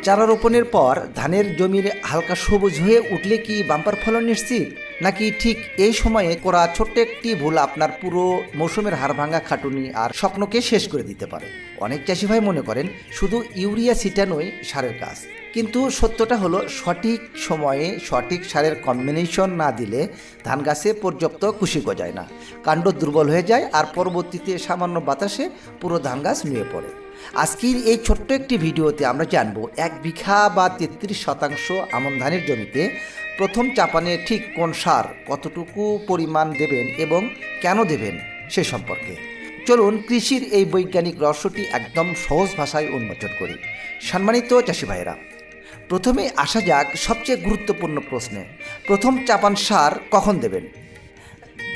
চারা রোপণের পর ধানের জমির হালকা সবুজ হয়ে উঠলে কি বাম্পার ফলন নিশ্চিত, নাকি ঠিক এই সময়ে করা ছোট্ট একটি ভুল আপনার পুরো মৌসুমের হাড় ভাঙা খাটুনি আর স্বপ্নকে শেষ করে দিতে পারে? অনেক চাষি ভাই মনে করেন শুধু ইউরিয়া ছিটানোই সারের কাজ, কিন্তু সত্যটা হলো সঠিক সময়ে সঠিক সারের কম্বিনেশন না দিলে ধান গাছে পর্যাপ্ত কুশি গজায় না, কাণ্ড দুর্বল হয়ে যায় আর পরবর্তীতে সামান্য বাতাসে পুরো ধান গাছ নুয়ে পড়ে। আজকের এই ছোট্ট একটি ভিডিওতে আমরা জানব 1 বিঘা বা 33% আমন ধানের জমিতে প্রথম চাপানে ঠিক কোন সার কতটুকু পরিমাণ দেবেন এবং কেন দেবেন সে সম্পর্কে। চলুন কৃষির এই বৈজ্ঞানিক রহস্যটি একদম সহজ ভাষায় উন্মোচন করি। সম্মানিত চাষি ভাইয়েরা, প্রথমে আসা যাক সবচেয়ে গুরুত্বপূর্ণ প্রশ্নে। প্রথম চাপান সার কখন দেবেন?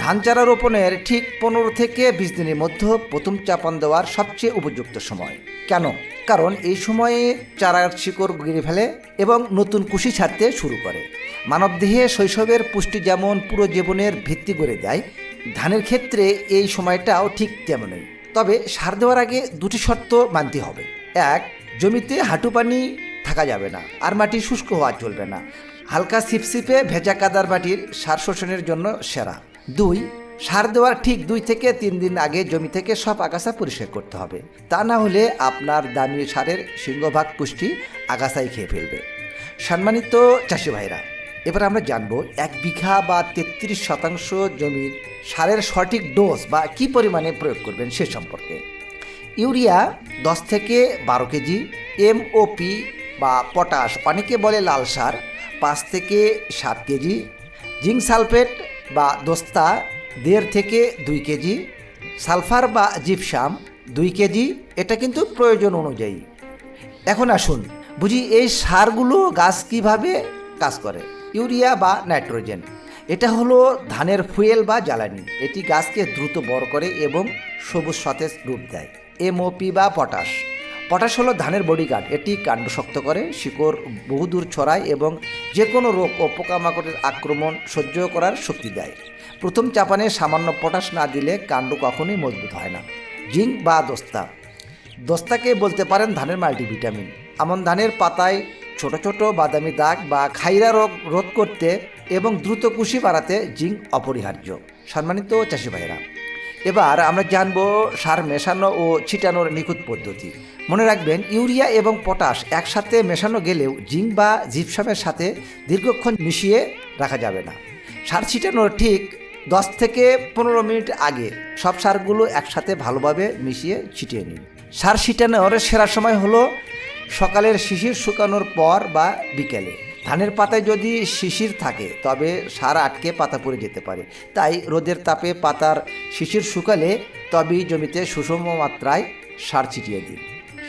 ধান চারা রোপণের ঠিক 15 থেকে 20 দিনের মধ্যে প্রথম চাপান দেওয়ার সবচেয়ে উপযুক্ত সময়। কেন? কারণ এই সময়ে চারার শিকড় গিরে ফেলে এবং নতুন কুশি ছাড়তে শুরু করে। মানবদেহে শৈশবের পুষ্টি যেমন পুরো জীবনের ভিত্তি করে দেয়, ধানের ক্ষেত্রে এই সময়টাও ঠিক তেমনই। তবে সার দেওয়ার আগে দুটি শর্ত মানতে হবে। 1, জমিতে হাঁটু পানি থাকা যাবে না আর মাটি শুষ্ক হওয়া চলবে না। হালকা ছিপছিপে ভেজা কাদার মাটির সার শোষণের জন্য সেরা। 2, সার দেওয়ার ঠিক 2 থেকে 3 দিন আগে জমি থেকে সব আগাছা পরিষ্কার করতে হবে, তা না হলে আপনার দামি সারের সিংহভাগ পুষ্টি আগাছাই খেয়ে ফেলবে। সম্মানিত চাষি ভাইরা, এবার আমরা জানবো 1 বিঘা বা 33% জমির সারের সঠিক ডোজ বা কী পরিমাণে প্রয়োগ করবেন সে সম্পর্কে। ইউরিয়া 10 থেকে 12 কেজি, MOP বা পটাশ অনেকে বলে লাল সার 5 থেকে 7 কেজি, জিঙ্ক সালফেট বা দোস্তা 1.5 থেকে 2 কেজি, সালফার বা জিপসাম 2 কেজি। এটা কিন্তু প্রয়োজন অনুযায়ী। এখন আসুন বুঝি এই সারগুলো গাছ কিভাবে কাজ করে। ইউরিয়া বা নাইট্রোজেন, এটা হলো ধানের ফুয়েল বা জ্বালানি। এটি গাছকে দ্রুত বড় করে এবং সবুজ সতেজ রূপ দেয়। MOP বা পটাশ, পটাশ হলো ধানের বডিগার্ড। এটি কাণ্ড শক্ত করে, শিকড় বহুদূর ছড়ায় এবং যে কোনো রোগ ও পোকামাকড়ের আক্রমণ সহ্য করার শক্তি দেয়। প্রথম চাপানে সামান্য পটাশ না দিলে কাণ্ড কখনোই মজবুত হয় না। জিঙ্ক বা দোস্তা, দোস্তাকে বলতে পারেন ধানের মাল্টিভিটামিন। আমন ধানের পাতায় ছোট ছোট বাদামি দাগ বা খাইরা রোগ রোধ করতে এবং দ্রুত কুশি বাড়াতে জিঙ্ক অপরিহার্য। সম্মানিত চাষি ভাইরা, এবার আমরা জানবো সার মেশানো ও ছিটানোর নিখুঁত পদ্ধতি। মনে রাখবেন, ইউরিয়া এবং পটাশ একসাথে মেশানো গেলেও জিঙ্ক বা জিপসামের সাথে দীর্ঘক্ষণ মিশিয়ে রাখা যাবে না। সার ছিটানোর ঠিক 10 থেকে 15 মিনিট আগে সব সারগুলো একসাথে ভালোভাবে মিশিয়ে ছিটিয়ে নিন। সার ছিটানোর সেরা সময় হলো সকালের শিশির শুকানোর পর বা বিকেলে। ধানের পাতায় যদি শিশির থাকে তবে সার আটকে পাতা পড়ে যেতে পারে, তাই রোদের তাপে পাতার শিশির শুকালে তবেই জমিতে সুষম মাত্রায় সার ছিটিয়ে দিন।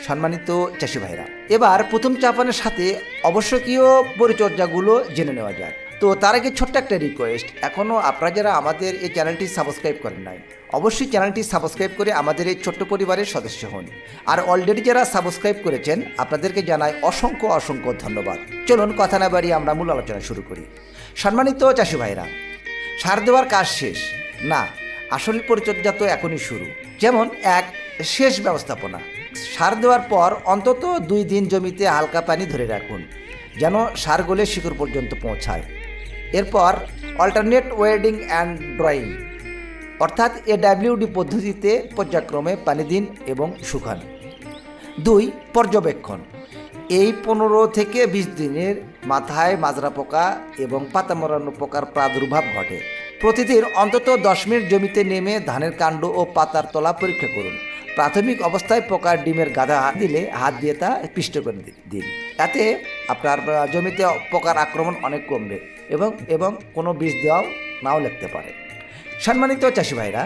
সম্মানিত চাষি ভাইরা, এবার প্রথম চাপানের সাথে আবশ্যকীয় পরিচর্যাগুলো জেনে নেওয়া যাক। তো তার আগে ছোট্ট একটা রিকোয়েস্ট, এখনও আপনারা যারা আমাদের এই চ্যানেলটি সাবস্ক্রাইব করেন নাই, অবশ্যই চ্যানেলটি সাবস্ক্রাইব করে আমাদের এই ছোট্ট পরিবারের সদস্য হন। আর অলরেডি যারা সাবস্ক্রাইব করেছেন আপনাদেরকে জানাই অসংখ্য অসংখ্য ধন্যবাদ। চলুন কথা না বাড়িয়ে আমরা মূল আলোচনা শুরু করি। সম্মানিত চাষি ভাইরা, সার দেওয়ার কাজ শেষ না, আসল পরিচর্যা তো এখনই শুরু। যেমন 1, সেচ ব্যবস্থাপনা। সার দেওয়ার পর অন্তত 2 দিন জমিতে হালকা পানি ধরে রাখুন যেন সার গলে শিকড় পর্যন্ত পৌঁছায়। এরপর অল্টারনেট ওয়েডিং অ্যান্ড ড্রয়িং, অর্থাৎ AWD পদ্ধতিতে পর্যায়ক্রমে পানি দিন এবং শুকান। 2, পর্যবেক্ষণ। এই 15 থেকে 20 দিনের মাথায় মাজরা পোকা এবং পাতা মরানো পোকার প্রাদুর্ভাব ঘটে। প্রতিদিন অন্তত 10 মিনিট জমিতে নেমে ধানের কাণ্ড ও পাতার তলা পরীক্ষা করুন। প্রাথমিক অবস্থায় পোকার ডিমের গাদা দিলে হাত দিয়ে তা পিষ্ট করে দিন। এতে আপনার জমিতে পোকার আক্রমণ অনেক কমবে এবং কোনো বীজ দেওয়াও নাও লাগতে পারে। সম্মানিত চাষি ভাইরা,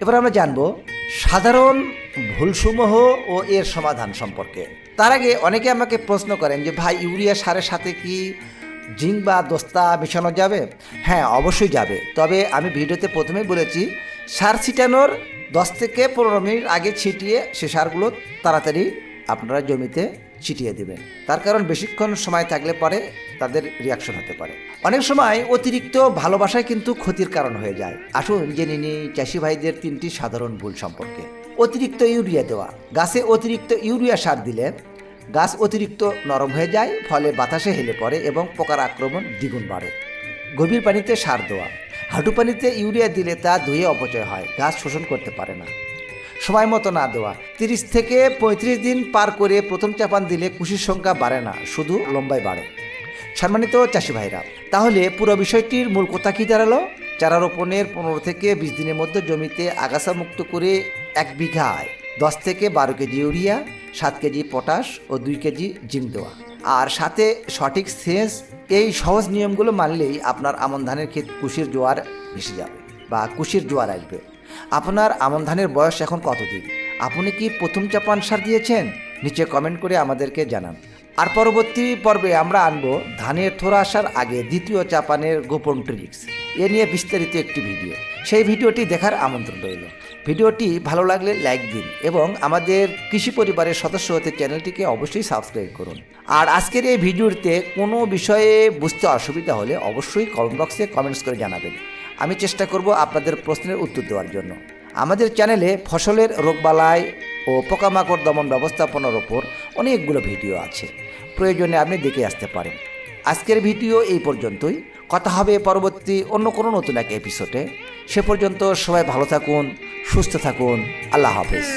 এবার আমরা জানবো সাধারণ ভুলসমূহ ও এর সমাধান সম্পর্কে। তার আগে অনেকে আমাকে প্রশ্ন করেন যে ভাই, ইউরিয়া সারের সাথে কি জিঙ্ক বা দোস্তা মেশানো যাবে? হ্যাঁ, অবশ্যই যাবে। তবে আমি ভিডিওতে প্রথমেই বলেছি, সার ছিটানোর 10 থেকে 15 মিনিট আগে ছিটিয়ে সে সারগুলো তাড়াতাড়ি আপনারা জমিতে ছিটিয়ে দেবেন। তার কারণ বেশিক্ষণ সময় থাকলে পরে তাদের রিয়াকশন হতে পারে। অনেক সময় অতিরিক্ত ভালোবাসায় কিন্তু ক্ষতির কারণ হয়ে যায়। আসুন জেনে নিই চাষি ভাইদের 3টি সাধারণ ভুল সম্পর্কে। অতিরিক্ত ইউরিয়া দেওয়া। গাছে অতিরিক্ত ইউরিয়া সার দিলে গাছ অতিরিক্ত নরম হয়ে যায়, ফলে বাতাসে হেলে পড়ে এবং পোকার আক্রমণ দ্বিগুণ বাড়ে। গভীর পানিতে সার দেওয়া। হাঁটু পানিতে ইউরিয়া দিলে তা ধুয়ে অপচয় হয়, গাছ শোষণ করতে পারে না। সময় মতো না দেওয়া। 30 থেকে 35 দিন পার করে প্রথম চাপান দিলে কুশির সংখ্যা বাড়ে না, শুধু লম্বায় বাড়ে। সম্মানিত চাষি ভাইরা, তাহলে পুরো বিষয়টির মূল কথা কী দাঁড়ালো? চারা রোপণের 15 থেকে 20 দিনের মধ্যে জমিতে আগাছা মুক্ত করে 1 বিঘায় 10 থেকে 12 কেজি ইউরিয়া, 7 কেজি পটাশ ও 2 কেজি জিঙ্ক দেওয়া, আর সাথে সঠিক সেচ। এই সহজ নিয়মগুলো মানলেই আপনার আমন ধানের ক্ষেত কুশির জোয়ার ভেসে যাবে বা কুশির জোয়ার আসবে। আপনার আমন ধানের বয়স এখন কতদিন? আপনি কি প্রথম চাপান সার দিয়েছেন? নিচে কমেন্ট করে আমাদেরকে জানান। আর পরবর্তী পর্বে আমরা আনবো ধানের থোড়া আসার আগে দ্বিতীয় চাপানের গোপন ট্রিক্স, এ নিয়ে বিস্তারিত একটি ভিডিও। সেই ভিডিওটি দেখার আমন্ত্রণ রইল। ভিডিওটি ভালো লাগলে লাইক দিন এবং আমাদের কৃষি পরিবারের সদস্য হতে চ্যানেলটিকে অবশ্যই সাবস্ক্রাইব করুন। আর আজকের এই ভিডিওতে কোনো বিষয়ে বুঝতে অসুবিধা হলে অবশ্যই কমেন্ট বক্সে কমেন্টস করে জানাবেন। আমি চেষ্টা করব আপনাদের প্রশ্নের উত্তর দেওয়ার জন্য। আমাদের চ্যানেলে ফসলের রোগবালাই ও পোকামাকড় দমন ব্যবস্থাপনার ওপর অনেকগুলো ভিডিও আছে, প্রয়োজনে আপনি দেখে আসতে পারেন। আজকের ভিডিও এই পর্যন্তই। কথা হবে পরবর্তী অন্য কোনো নতুন এক এপিসোডে। সে পর্যন্ত সবাই ভালো থাকুন, সুস্থ থাকুন। আল্লাহ হাফেজ।